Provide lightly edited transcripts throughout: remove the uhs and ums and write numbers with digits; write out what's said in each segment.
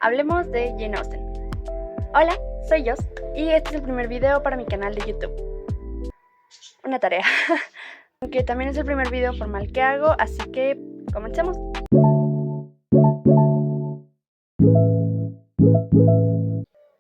hablemos de Jane Austen. Hola, soy Jos y este es el primer video para mi canal de YouTube. Una tarea, aunque también es el primer video formal que hago, así que comencemos.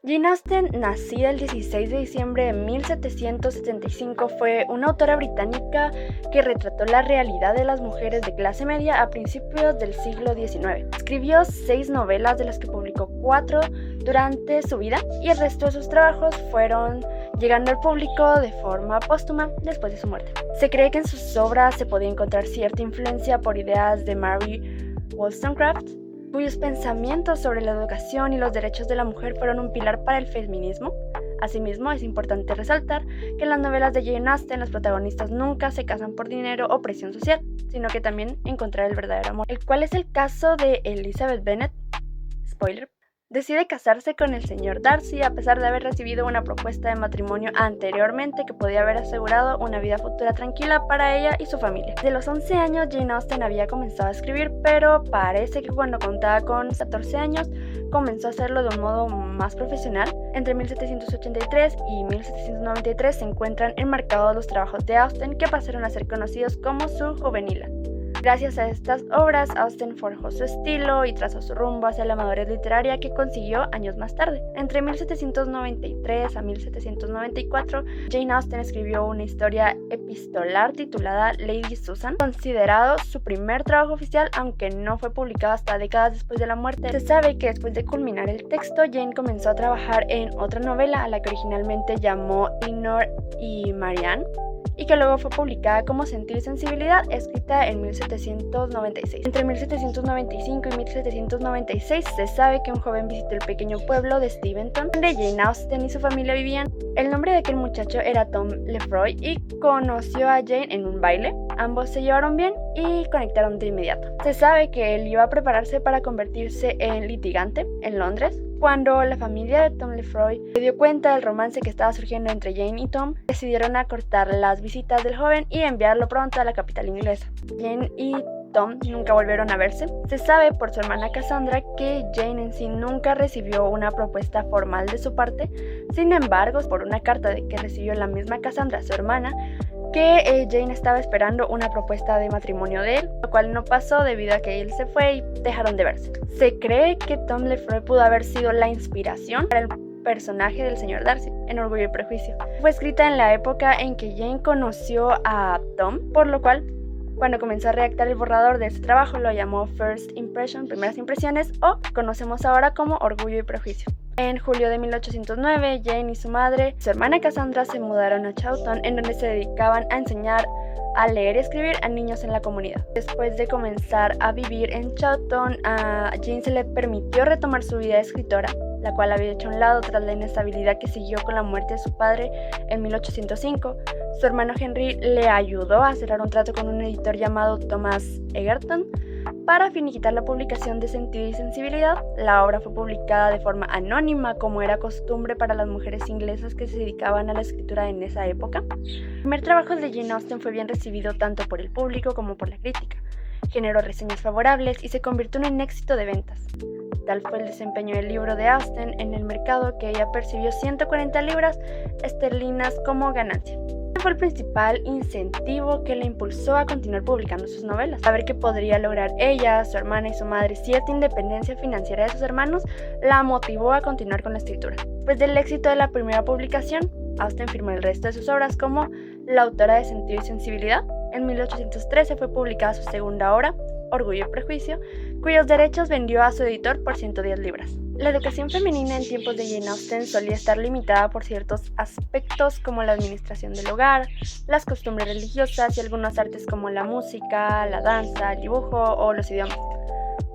Jane Austen, nacida el 16 de diciembre de 1775, fue una autora británica que retrató la realidad de las mujeres de clase media a principios del siglo XIX. Escribió 6 novelas, de las que publicó 4 durante su vida, y el resto de sus trabajos fueron llegando al público de forma póstuma después de su muerte. Se cree que en sus obras se podía encontrar cierta influencia por ideas de Mary Wollstonecraft, cuyos pensamientos sobre la educación y los derechos de la mujer fueron un pilar para el feminismo. Asimismo, es importante resaltar que en las novelas de Jane Austen los protagonistas nunca se casan por dinero o presión social, sino que también encontrar el verdadero amor, el cual es el caso de Elizabeth Bennet. Spoiler. Decide casarse con el señor Darcy a pesar de haber recibido una propuesta de matrimonio anteriormente que podía haber asegurado una vida futura tranquila para ella y su familia. De los 11 años, Jane Austen había comenzado a escribir, pero parece que cuando contaba con 14 años comenzó a hacerlo de un modo más profesional. Entre 1783 y 1793 se encuentran enmarcados los trabajos de Austen, que pasaron a ser conocidos como su Juvenil. Gracias a estas obras, Austen forjó su estilo y trazó su rumbo hacia la madurez literaria que consiguió años más tarde. Entre 1793 a 1794, Jane Austen escribió una historia epistolar titulada Lady Susan, considerado su primer trabajo oficial, aunque no fue publicado hasta décadas después de la muerte. Se sabe que después de culminar el texto, Jane comenzó a trabajar en otra novela a la que originalmente llamó Elinor y Marianne, y que luego fue publicada como Sentido y Sensibilidad, escrita en 1796. Entre 1795 y 1796 se sabe que un joven visitó el pequeño pueblo de Steventon, donde Jane Austen y su familia vivían. El nombre de aquel muchacho era Tom Lefroy y conoció a Jane en un baile. Ambos se llevaron bien y conectaron de inmediato. Se sabe que él iba a prepararse para convertirse en litigante en Londres. Cuando la familia de Tom Lefroy se dio cuenta del romance que estaba surgiendo entre Jane y Tom, decidieron acortar las visitas del joven y enviarlo pronto a la capital inglesa. Jane y Tom nunca volvieron a verse. Se sabe por su hermana Cassandra que Jane en sí nunca recibió una propuesta formal de su parte. Sin embargo, por una carta que recibió la misma Cassandra, su hermana, que Jane estaba esperando una propuesta de matrimonio de él, lo cual no pasó debido a que él se fue y dejaron de verse. Se cree que Tom Lefroy pudo haber sido la inspiración para el personaje del señor Darcy en Orgullo y Prejuicio. Fue escrita en la época en que Jane conoció a Tom, por lo cual cuando comenzó a redactar el borrador de este trabajo lo llamó First Impression, Primeras Impresiones, o conocemos ahora como Orgullo y Prejuicio. En julio de 1809, Jane y su madre, su hermana Cassandra, se mudaron a Chawton, en donde se dedicaban a enseñar a leer y escribir a niños en la comunidad. Después de comenzar a vivir en Chawton, a Jane se le permitió retomar su vida de escritora, la cual había hecho a un lado tras la inestabilidad que siguió con la muerte de su padre en 1805. Su hermano Henry le ayudó a cerrar un trato con un editor llamado Thomas Egerton para finiquitar la publicación de Sentido y Sensibilidad. La obra fue publicada de forma anónima, como era costumbre para las mujeres inglesas que se dedicaban a la escritura en esa época. El primer trabajo de Jane Austen fue bien recibido tanto por el público como por la crítica. Generó reseñas favorables y se convirtió en un éxito de ventas. Tal fue el desempeño del libro de Austen en el mercado que ella percibió 140 libras esterlinas como ganancia. Fue el principal incentivo que le impulsó a continuar publicando sus novelas. Saber que podría lograr ella, su hermana y su madre cierta independencia financiera de sus hermanos la motivó a continuar con la escritura. Después del éxito de la primera publicación, Austen firmó el resto de sus obras como la autora de Sentido y Sensibilidad. En 1813 fue publicada su segunda obra, Orgullo y Prejuicio, cuyos derechos vendió a su editor por 110 libras. La educación femenina en tiempos de Jane Austen solía estar limitada por ciertos aspectos como la administración del hogar, las costumbres religiosas y algunas artes como la música, la danza, el dibujo o los idiomas.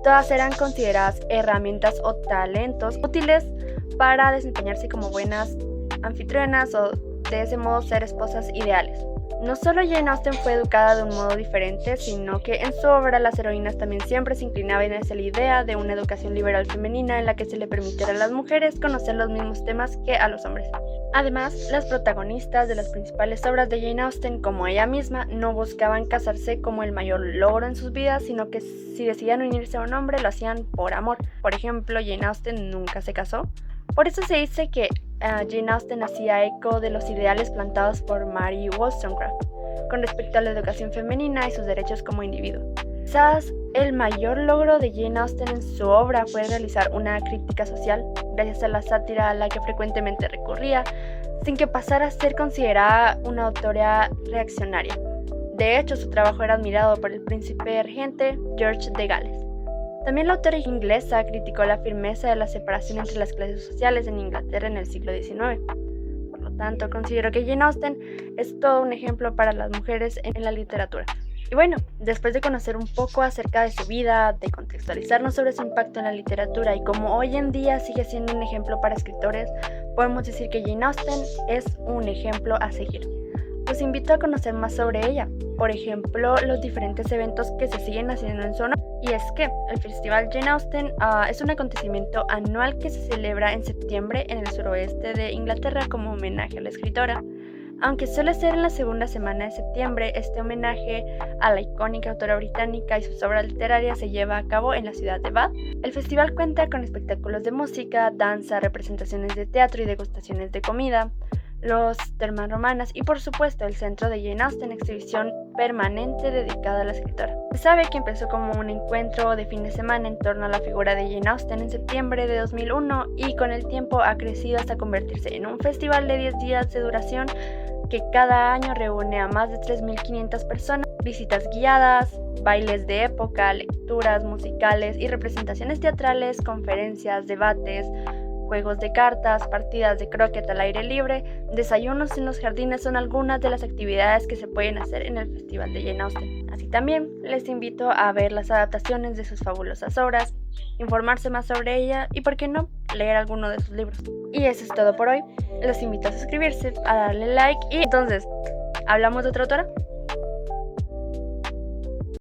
Todas eran consideradas herramientas o talentos útiles para desempeñarse como buenas anfitrionas o de ese modo ser esposas ideales. No solo Jane Austen fue educada de un modo diferente, sino que en su obra las heroínas también siempre se inclinaban hacia la idea de una educación liberal femenina en la que se le permitiera a las mujeres conocer los mismos temas que a los hombres. Además, las protagonistas de las principales obras de Jane Austen, como ella misma, no buscaban casarse como el mayor logro en sus vidas, sino que si decidían unirse a un hombre lo hacían por amor. Por ejemplo, Jane Austen nunca se casó. Por eso se dice que Jane Austen hacía eco de los ideales plantados por Mary Wollstonecraft con respecto a la educación femenina y sus derechos como individuo. Quizás el mayor logro de Jane Austen en su obra fue realizar una crítica social, gracias a la sátira a la que frecuentemente recurría, sin que pasara a ser considerada una autora reaccionaria. De hecho, su trabajo era admirado por el príncipe regente George de Gales. También la autora inglesa criticó la firmeza de la separación entre las clases sociales en Inglaterra en el siglo XIX. Por lo tanto, considero que Jane Austen es todo un ejemplo para las mujeres en la literatura. Y bueno, después de conocer un poco acerca de su vida, de contextualizarnos sobre su impacto en la literatura y cómo hoy en día sigue siendo un ejemplo para escritores, podemos decir que Jane Austen es un ejemplo a seguir. Los invito a conocer más sobre ella, por ejemplo, los diferentes eventos que se siguen haciendo en su honor. Y es que el Festival Jane Austen es un acontecimiento anual que se celebra en septiembre en el suroeste de Inglaterra como homenaje a la escritora. Aunque suele ser en la segunda semana de septiembre, este homenaje a la icónica autora británica y sus obras literarias se lleva a cabo en la ciudad de Bath. El festival cuenta con espectáculos de música, danza, representaciones de teatro y degustaciones de comida, los termas romanas y por supuesto el centro de Jane Austen, exhibición permanente dedicada a la escritora. Se sabe que empezó como un encuentro de fin de semana en torno a la figura de Jane Austen en septiembre de 2001 y con el tiempo ha crecido hasta convertirse en un festival de 10 días de duración que cada año reúne a más de 3.500 personas, visitas guiadas, bailes de época, lecturas musicales y representaciones teatrales, conferencias, debates, juegos de cartas, partidas de croquet al aire libre, desayunos en los jardines son algunas de las actividades que se pueden hacer en el Festival de Jane Austen. Así también les invito a ver las adaptaciones de sus fabulosas obras, informarse más sobre ella y, por qué no, leer alguno de sus libros. Y eso es todo por hoy. Los invito a suscribirse, a darle like y entonces, ¿hablamos de otra autora?